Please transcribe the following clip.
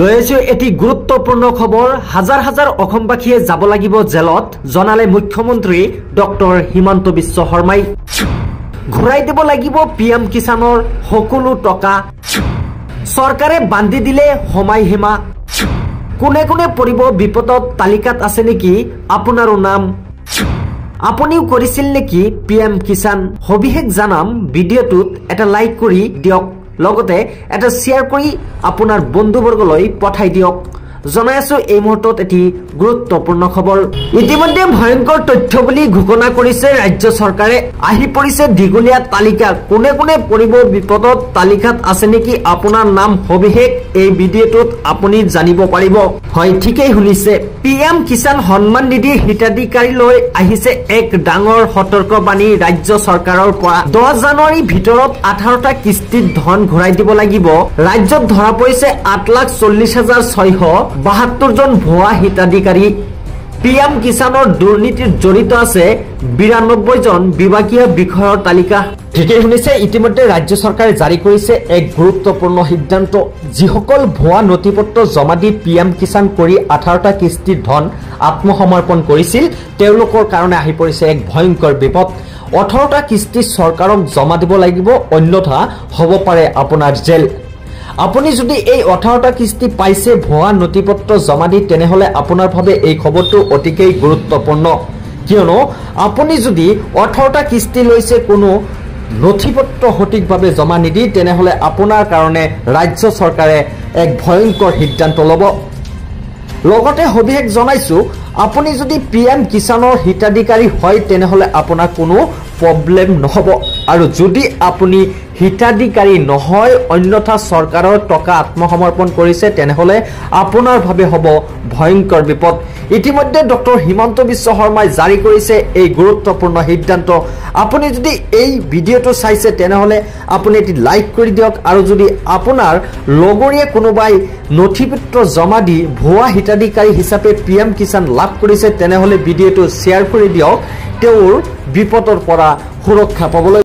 রয়েছে এটি গুরুত্বপূর্ণ খবর। হাজার হাজার অসমবাসীয়ে যাব লাগিব জেলত, জনালে মুখ্যমন্ত্রী ডক্টর হিমন্ত বিশ্ব শর্মাই। ঘূৰাই দিব লাগিব পিএম কিষাণৰ সকলো টকা। চৰকাৰে বান্ধি দিলে সমাই সীমা। কোনে কোনে পৰিব বিপদত, তালিকাত আছে নেকি আপোনাৰো নাম? আপুনিও কৰিছিল নেকি পিএম কিষাণ? সবিশেষ জানাম ভিডিঅ'টোত এটা লাইক কৰি দিয়ক, লগতে এটা শ্বেয়াৰ কৰি আপোনাৰ বন্ধুবৰ্গলৈ পঠাই দিয়ক। জনাই আছো এই মুহূৰ্তত এটি গুৰুত্বপূৰ্ণ খবৰ। ইতিমধ্যে ভয়ংকৰ তথ্য বুলি ঘোষণা কৰিছে ৰাজ্য চৰকাৰে। আহি পৰিছে দীঘলীয়া তালিকা। কোনে কোনে পৰিব বিপদত, তালিকাত আছে নেকি আপোনাৰ নাম? সবিশেষ এই ভিডিঅ'টোত আপুনি জানিব পাৰিব। হয়, ঠিকেই শুনিছে। পিএম কিষাণ সন্মান নিধিৰ হিতাধিকাৰীলৈ আহিছে এক ডাঙৰ সতৰ্কবাণী ৰাজ্য চৰকাৰৰ পৰা। 10 জানুৱাৰীৰ ভিতৰত 18টা কিস্তিত ধন ঘূৰাই দিব লাগিব। ৰাজ্যত ধৰা পৰিছে 8,40,672 জন ভুৱা হিতাধিকাৰী। পিএম কিষাণৰ দুৰ্নীতিত জড়িত আছে 92 জন বিভাগীয় বিষয়ৰ তালিকা। ঠিকেই শুনিছে, ইতিমধ্যে ৰাজ্য চৰকাৰে জাৰি কৰিছে এক গুৰুত্বপূৰ্ণ সিদ্ধান্ত। যিসকল ভুৱা নথিপত্ৰ জমা দি পিএম কিষাণ কৰি 18টা কিস্তিৰ ধন আত্মসমৰ্পণ কৰিছিল, তেওঁলোকৰ কাৰণে আহি পৰিছে এক ভয়ংকৰ বিপদ। 18টা কিস্তি চৰকাৰক জমা দিব লাগিব, অন্যথা হ'ব পাৰে আপোনাৰ জেল। আপুনি যদি এই 18টা কিস্তি পাইছে ভুৱা নথিপত্ৰ জমা দি, তেনেহলে আপোনাৰ বাবে এই খবৰটো অতিকেই গুৰুত্বপূৰ্ণ। কিয়নো আপুনি যদি 18টা কিস্তি লৈছে, কোনো নথিপত্ৰ সঠিকভাৱে জমা নিদি, তেনেহলে আপোনাৰ কাৰণে ৰাজ্য চৰকাৰে এক ভয়ংকৰ সিদ্ধান্ত ল'ব। লগতে সবিশেষ জনাইছো, আপুনি যদি পিএম কিষাণৰ হিতাধিকাৰী হয়, তেনেহলে আপোনাৰ কোনো প্ৰব্লেম নহব। আৰু যদি আপুনি হিতাধিকাৰী নহয়, অন্যথা চৰকাৰৰ টকা আত্মসমৰ্পণ কৰিছে, তেনেহলে আপোনাৰ বাবে হ'ব ভয়ংকৰ বিপদ। ইতিমধ্যে ডক্টৰ হিমন্ত বিশ্ব শৰ্মাই জাৰি কৰিছে এই গুৰুত্বপূৰ্ণ সিদ্ধান্ত। আপুনি যদি এই ভিডিঅ'টো চাইছে, তেনেহলে আপুনি এটি লাইক কৰি দিয়ক। আৰু যদি আপোনাৰ লগৰীয়া কোনোবাই নথিপত্ৰ জমা দি ভুৱা হিতাধিকাৰী হিচাপে পিএম কিষাণ লাভ কৰিছে, তেনেহলে ভিডিঅ'টো শ্বেয়াৰ কৰি দিয়ক, তেওঁৰ বিপদৰ পৰা সুৰক্ষা পাবলৈ।